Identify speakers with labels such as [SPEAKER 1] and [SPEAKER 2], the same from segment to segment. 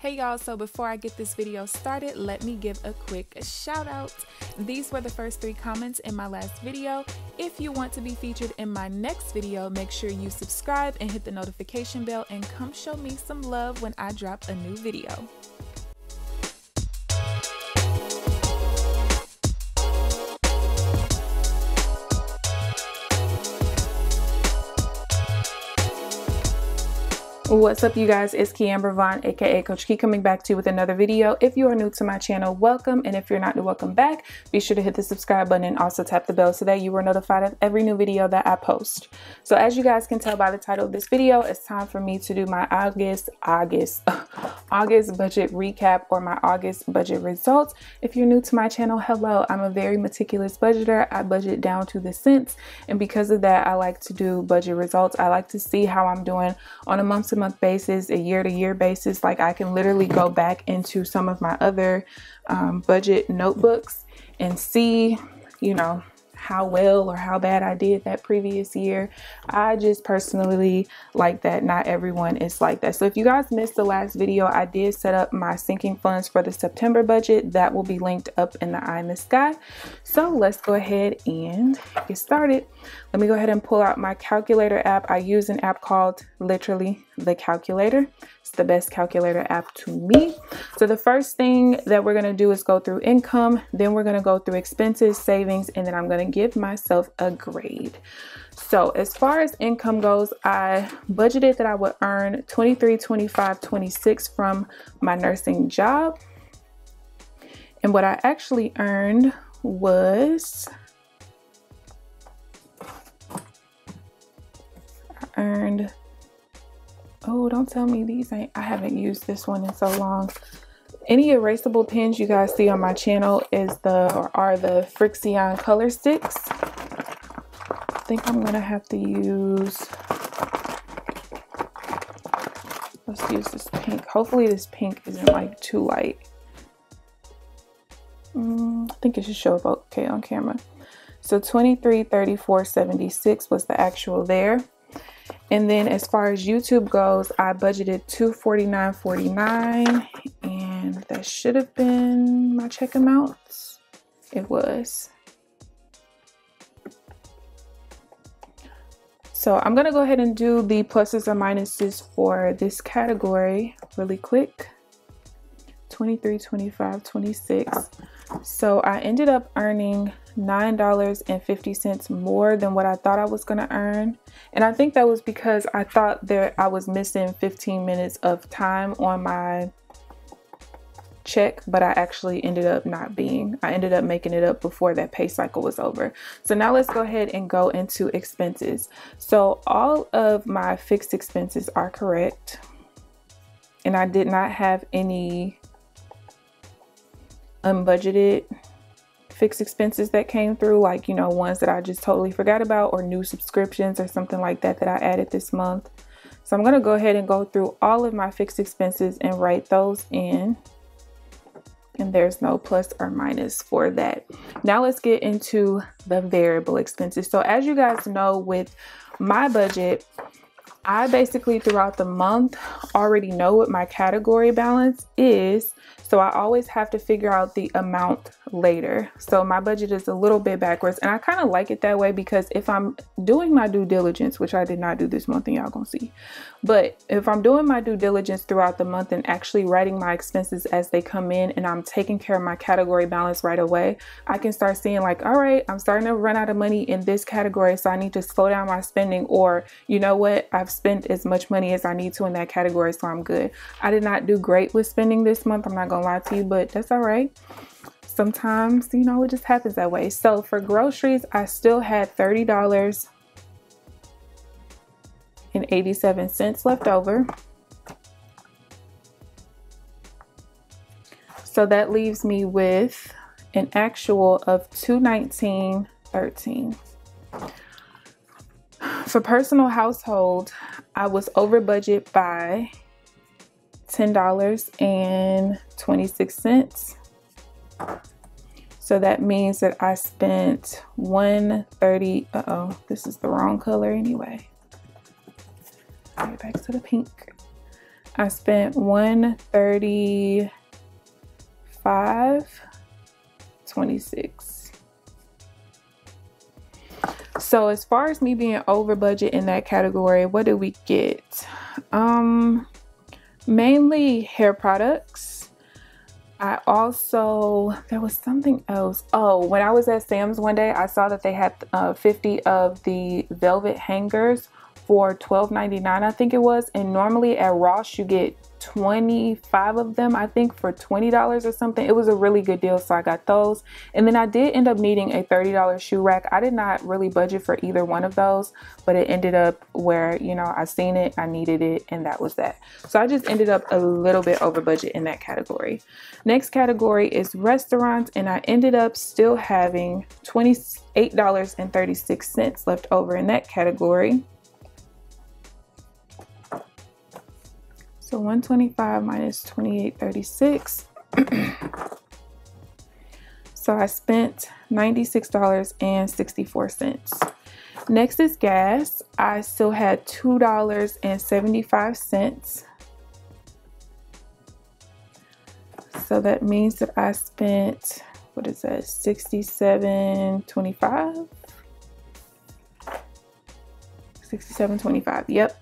[SPEAKER 1] Hey y'all, so before I get this video started, let me give a quick shout out. These were the first 3 comments in my last video. If you want to be featured in my next video, make sure you subscribe and hit the notification bell and come show me some love when I drop a new video. What's up, you guys? It's KeAmber Vaughn, aka CoachKe, coming back to you with another video. If you are new to my channel, welcome, and if you're not new, welcome back. Be sure to hit the subscribe button and also tap the bell so that you are notified of every new video that I post. So as you guys can tell by the title of this video, it's time for me to do my August budget recap, or my August budget results. If you're new to my channel, hello. I'm a very meticulous budgeter. I budget down to the cents, and because of that, I like to do budget results. I like to see how I'm doing on a month-to-month basis, a year-to-year basis. Like, I can literally go back into some of my other budget notebooks and see, you know, how well or how bad I did that previous year. I just personally like that. Not everyone is like that. So if you guys missed the last video, I did set up my sinking funds for the September budget. That will be linked up in the eye in the sky. So let's go ahead and get started. Let me go ahead and pull out my calculator app. I use an app called literally the calculator. It's the best calculator app to me. So the first thing that we're going to do is go through income, then we're going to go through expenses, savings, and then I'm going to give myself a grade. So as far as income goes, I budgeted that I would earn $23, $25, $26 from my nursing job. And what I actually earned was, oh, don't tell me these ain't, I haven't used this one in so long. Any erasable pens you guys see on my channel are the Florissant color sticks. I think I'm gonna have to use, let's use this pink. Hopefully this pink isn't like too light. I think it should show up okay on camera. So 23, 34, 76 was the actual there. And then as far as YouTube goes, I budgeted $249.49, and that should have been my check amounts. It was. So I'm going to go ahead and do the pluses or minuses for this category really quick. 23, 25, 26. So I ended up earning $9.50 more than what I thought I was going to earn. And I think that was because I thought that I was missing 15 minutes of time on my check, but I actually ended up not being. I ended up making it up before that pay cycle was over. So now let's go ahead and go into expenses. So all of my fixed expenses are correct, and I did not have any unbudgeted fixed expenses that came through, like, you know, ones that I just totally forgot about, or new subscriptions or something like that that I added this month. So I'm going to go ahead and go through all of my fixed expenses and write those in, and there's no plus or minus for that. Now let's get into the variable expenses. So as you guys know, with my budget, I basically throughout the month already know what my category balance is. So I always have to figure out the amount later. So my budget is a little bit backwards, and I kind of like it that way, because if I'm doing my due diligence, which I did not do this month and y'all gonna see, but if I'm doing my due diligence throughout the month and actually writing my expenses as they come in, and I'm taking care of my category balance right away, I can start seeing like, all right, I'm starting to run out of money in this category, so I need to slow down my spending, or you know what, I've spent as much money as I need to in that category, so I'm good. I did not do great with spending this month, I'm not gonna lie to you, but that's all right. Sometimes, you know, it just happens that way. So for groceries, I still had $30.87 left over. So that leaves me with an actual of $219.13. For personal household, I was over budget by $10.26. So that means that I spent $130. Uh-oh, this is the wrong color anyway. Get back to the pink. I spent $135.26. So as far as me being over budget in that category, what did we get? Mainly hair products. I also, there was something else. Oh, when I was at Sam's one day, I saw that they had 50 of the velvet hangers for $12.99, I think it was. And normally at Ross, you get 25 of them, I think, for $20 or something. It was a really good deal, so I got those. And then I did end up needing a $30 shoe rack. I did not really budget for either one of those, but it ended up where, you know, I seen it, I needed it, and that was that. So I just ended up a little bit over budget in that category. Next category is restaurants, and I ended up still having $28.36 left over in that category. So 125 minus 28.36. So I spent $96.64. Next is gas. I still had $2.75. So that means that I spent, what is that, $67.25? $67.25, yep.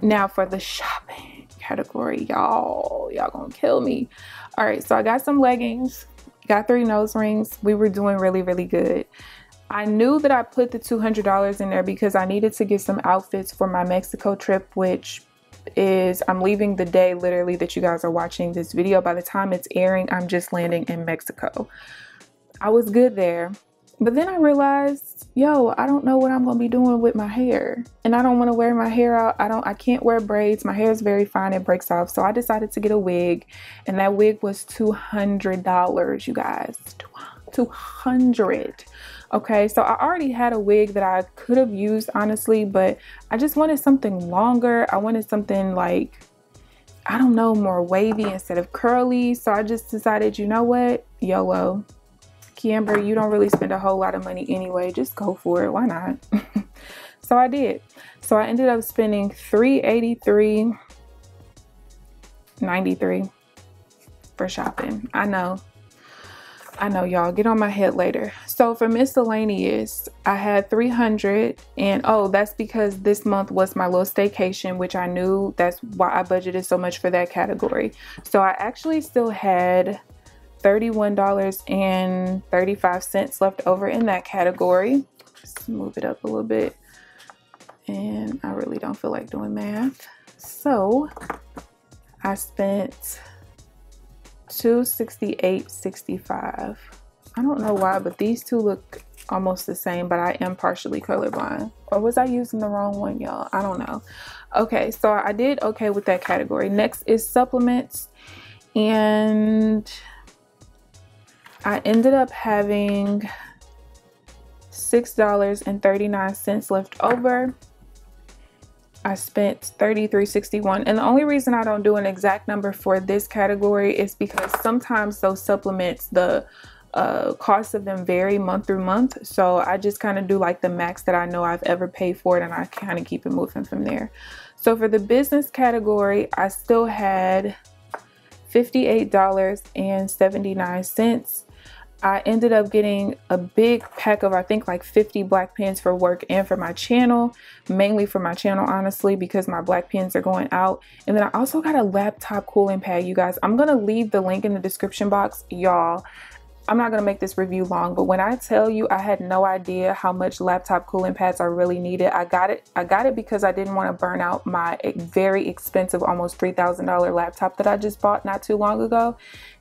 [SPEAKER 1] Now for the shopping category, y'all gonna kill me. All right, so I got some leggings, got 3 nose rings. We were doing really, really good. I knew that I put the $200 in there because I needed to get some outfits for my Mexico trip, which is, I'm leaving the day literally that you guys are watching this video. By the time it's airing, I'm just landing in Mexico. I was good there. But then I realized, yo, I don't know what I'm gonna be doing with my hair, and I don't want to wear my hair out. I can't wear braids. My hair is very fine, it breaks off. So I decided to get a wig, and that wig was $200, you guys. $200. Okay, so I already had a wig that I could have used, honestly, but I just wanted something longer. I wanted something like, I don't know, more wavy instead of curly. So I just decided, you know what, YOLO. KeAmber, you don't really spend a whole lot of money anyway. Just go for it. Why not? So I did. So I ended up spending $383.93 for shopping. I know, y'all. Get on my head later. So for miscellaneous, I had $300, and oh, that's because this month was my little staycation, which I knew. That's why I budgeted so much for that category. So I actually still had $31.35 left over in that category. Just move it up a little bit, and I really don't feel like doing math, so I spent $268.65. I don't know why, but these two look almost the same, but I am partially colorblind. Or was I using the wrong one, y'all? I don't know. Okay, so I did okay with that category. Next is supplements, and I ended up having $6.39 left over. I spent $33.61, and the only reason I don't do an exact number for this category is because sometimes those supplements, the cost of them vary month through month. So I just kind of do like the max that I know I've ever paid for it, and I kind of keep it moving from there. So for the business category, I still had $58.79. I ended up getting a big pack of, I think, like 50 black pens for work and for my channel, mainly for my channel, honestly, because my black pens are going out. And then I also got a laptop cooling pad, you guys. I'm going to leave the link in the description box, y'all. I'm not going to make this review long, but when I tell you I had no idea how much laptop cooling pads are really needed, I got it because I didn't want to burn out my very expensive, almost $3,000 laptop that I just bought not too long ago.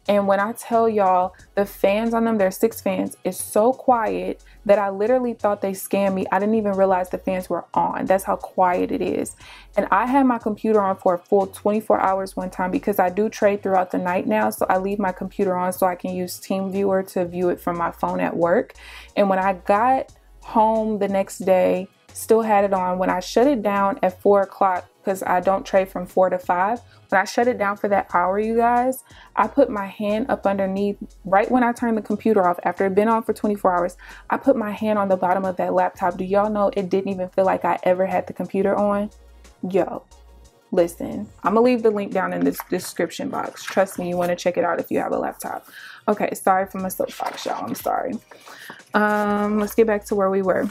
[SPEAKER 1] And when I tell y'all, the fans on them, they're 6 fans, is so quiet that I literally thought they scammed me. I didn't even realize the fans were on. That's how quiet it is. And I had my computer on for a full 24 hours one time because I do trade throughout the night now. So I leave my computer on so I can use TeamViewer to view it from my phone at work. And when I got home the next day, still had it on. When I shut it down at 4 o'clock, because I don't trade from 4 to 5, when I shut it down for that hour, you guys, I put my hand up underneath, right when I turned the computer off, after it had been on for 24 hours, I put my hand on the bottom of that laptop. Do y'all know it didn't even feel like I ever had the computer on? Yo, listen, I'm gonna leave the link down in this description box. Trust me, you want to check it out if you have a laptop. Okay, sorry for my soapbox, y'all. I'm sorry. Let's get back to where we were.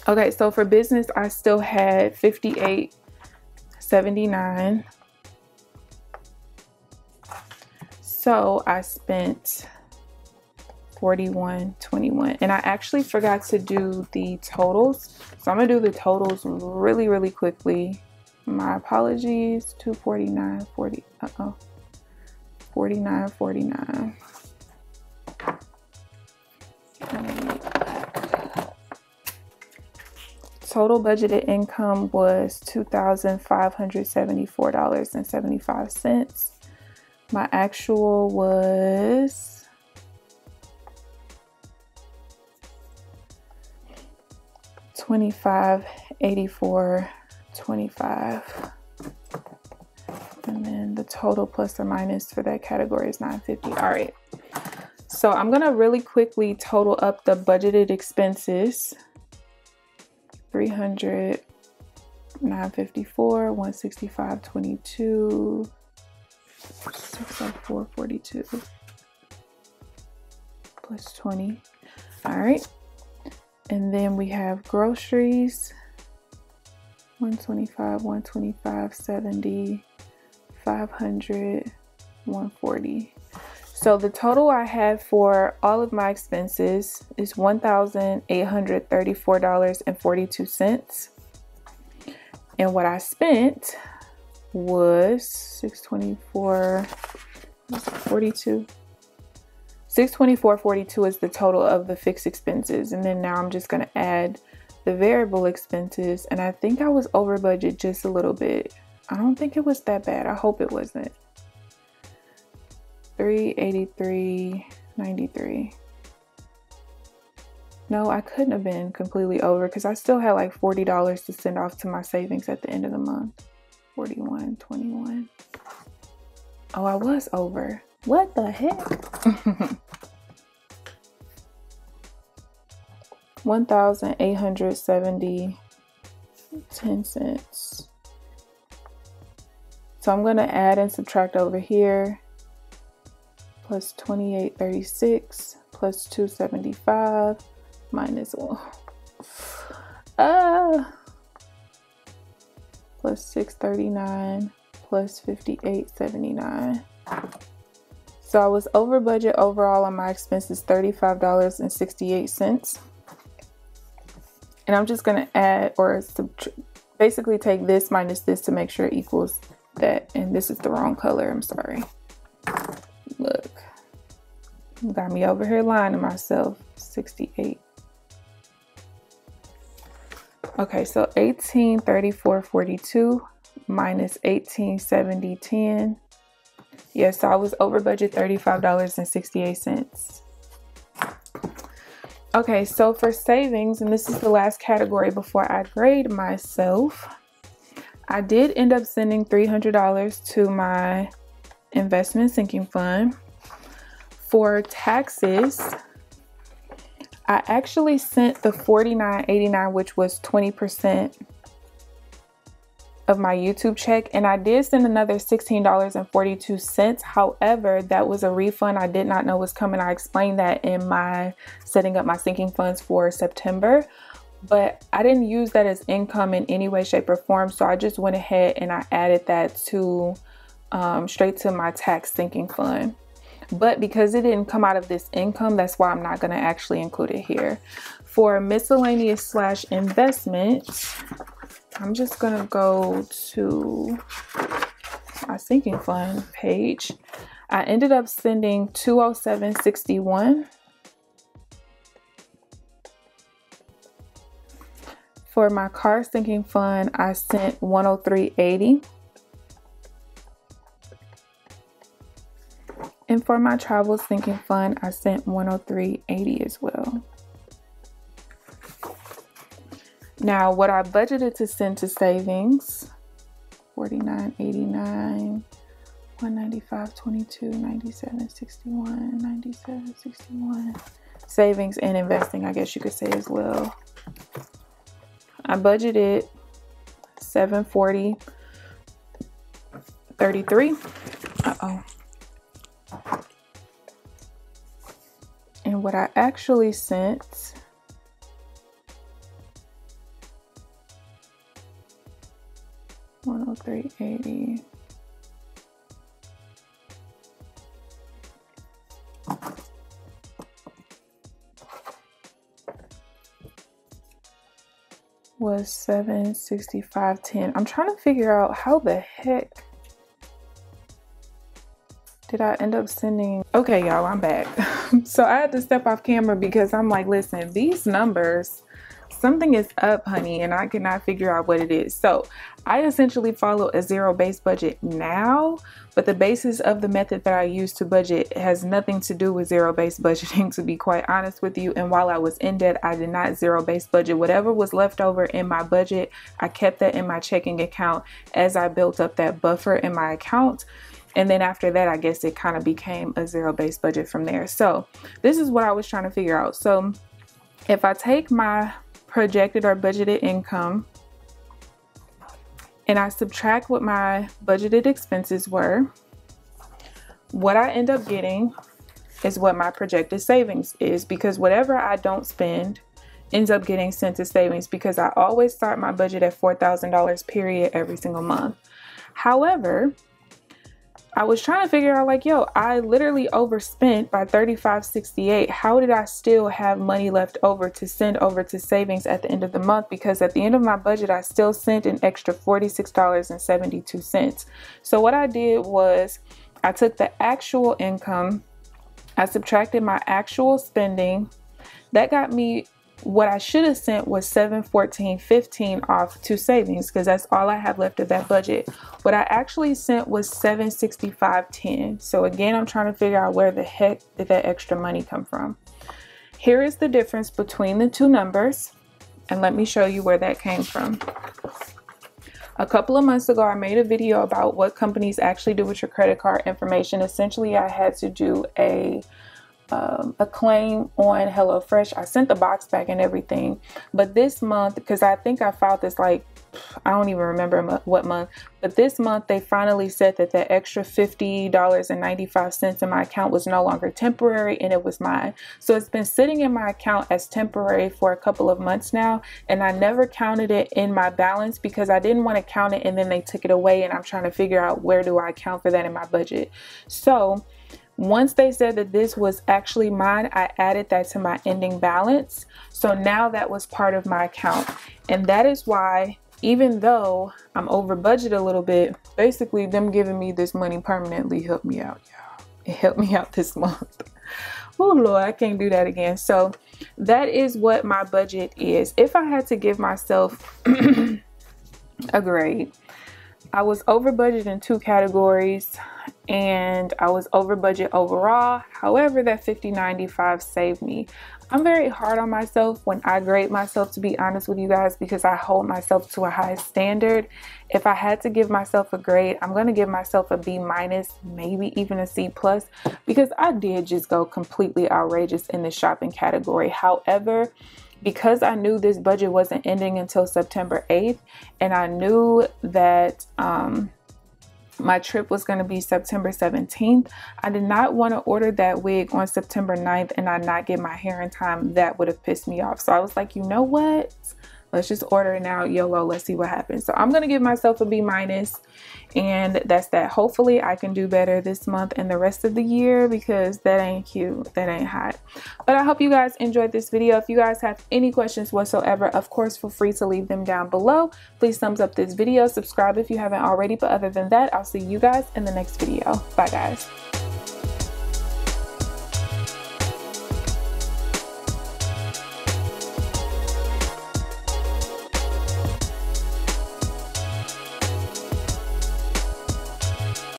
[SPEAKER 1] Okay, so for business, I still had $58.79. So I spent $41.21, and I actually forgot to do the totals. So I'm gonna do the totals really, really quickly. My apologies. $249.40. $49.49. Total budgeted income was $2,574.75. My actual was $25.84.25. And then the total plus or minus for that category is $950. All right. So I'm going to really quickly total up the budgeted expenses. 300, 954, 165.22, 604.42 plus 20. All right. And then we have groceries. 125, 125.70, 500, 140. So the total I had for all of my expenses is $1,834.42. And what I spent was $624.42. $624.42 is the total of the fixed expenses. And then now I'm just going to add the variable expenses. And I think I was over budget just a little bit. I don't think it was that bad. I hope it wasn't. $383.93. No, I couldn't have been completely over because I still had like $40 to send off to my savings at the end of the month. $41.21. Oh, I was over. What the heck? $1,870.10. So I'm going to add and subtract over here. Plus 28.36 plus 275 minus 1. Plus 639 plus 58.79. So I was over budget overall on my expenses, $35.68. And I'm just going to add or basically take this minus this to make sure it equals that. And this is the wrong color. I'm sorry. Look, got me over here lying to myself. 68. Okay, so 1834.42 minus 1870.10. Yes, so I was over budget $35.68. Okay, so for savings, and this is the last category before I grade myself, I did end up sending $300 to my investment sinking fund. For taxes, I actually sent the $49.89, which was 20% of my YouTube check, and I did send another $16.42. However, that was a refund I did not know was coming. I explained that in my setting up my sinking funds for September, but I didn't use that as income in any way, shape, or form. So I just went ahead and I added that to straight to my tax sinking fund. But because it didn't come out of this income, that's why I'm not going to actually include it here. For miscellaneous / investments, I'm just going to go to my sinking fund page. I ended up sending $207.61. For my car sinking fund, I sent $103.80. And for my travel sinking fund, I sent $103.80 as well. Now, what I budgeted to send to savings, $49.89, $195.22, $97.61, $97.61. Savings and investing, I guess you could say as well. I budgeted $740 $33. Uh-oh. And what I actually sent $103.80. Was $765.10. I'm trying to figure out how the heck did I end up sending. Okay, y'all, I'm back. So I had to step off camera because I'm like, listen, these numbers, something is up, honey, and I cannot figure out what it is. So I essentially follow a zero-based budget now, but the basis of the method that I use to budget has nothing to do with zero-based budgeting, to be quite honest with you. And while I was in debt, I did not zero-based budget. Whatever was left over in my budget, I kept that in my checking account as I built up that buffer in my account. And then after that, I guess it kind of became a zero-based budget from there. So this is what I was trying to figure out. So if I take my projected or budgeted income and I subtract what my budgeted expenses were, what I end up getting is what my projected savings is, because whatever I don't spend ends up getting sent to savings, because I always start my budget at $4,000 period every single month. However, I was trying to figure out, like, yo, I literally overspent by $35.68. How did I still have money left over to send over to savings at the end of the month? Because at the end of my budget, I still sent an extra $46.72. So what I did was I took the actual income, I subtracted my actual spending. That got me what I should have sent was $714.15 off to savings, because that's all I have left of that budget. What I actually sent was $765.10. So again, I'm trying to figure out where the heck did that extra money come from. Here is the difference between the two numbers, and let me show you where that came from. A couple of months ago, I made a video about what companies actually do with your credit card information. Essentially, I had to do a claim on HelloFresh. I sent the box back and everything, but this month, because I think I filed this, like, I don't even remember what month, but this month they finally said that the extra $50.95 in my account was no longer temporary and it was mine. So it's been sitting in my account as temporary for a couple of months now, and I never counted it in my balance because I didn't want to count it and then they took it away, and I'm trying to figure out where do I account for that in my budget. So once they said that this was actually mine, I added that to my ending balance. So now that was part of my account. And that is why, even though I'm over budget a little bit, basically them giving me this money permanently helped me out, y'all. It helped me out this month. Oh Lord, I can't do that again. So that is what my budget is. If I had to give myself a grade, I was over budget in two categories, and I was over budget overall. However, that $50.95 saved me. I'm very hard on myself when I grade myself, to be honest with you guys, because I hold myself to a high standard. If I had to give myself a grade, I'm going to give myself a B-, maybe even a C+, because I did just go completely outrageous in the shopping category. However, because I knew this budget wasn't ending until September 8th, and I knew that my trip was going to be September 17th, I did not want to order that wig on September 9th and I not get my hair in time. That would have pissed me off. So I was like, you know what? Let's just order it now, YOLO. Let's see what happens. So I'm going to give myself a B-, and that's that. Hopefully I can do better this month and the rest of the year, because that ain't cute. That ain't hot. But I hope you guys enjoyed this video. If you guys have any questions whatsoever, of course, feel free to leave them down below. Please thumbs up this video. Subscribe if you haven't already. But other than that, I'll see you guys in the next video. Bye, guys.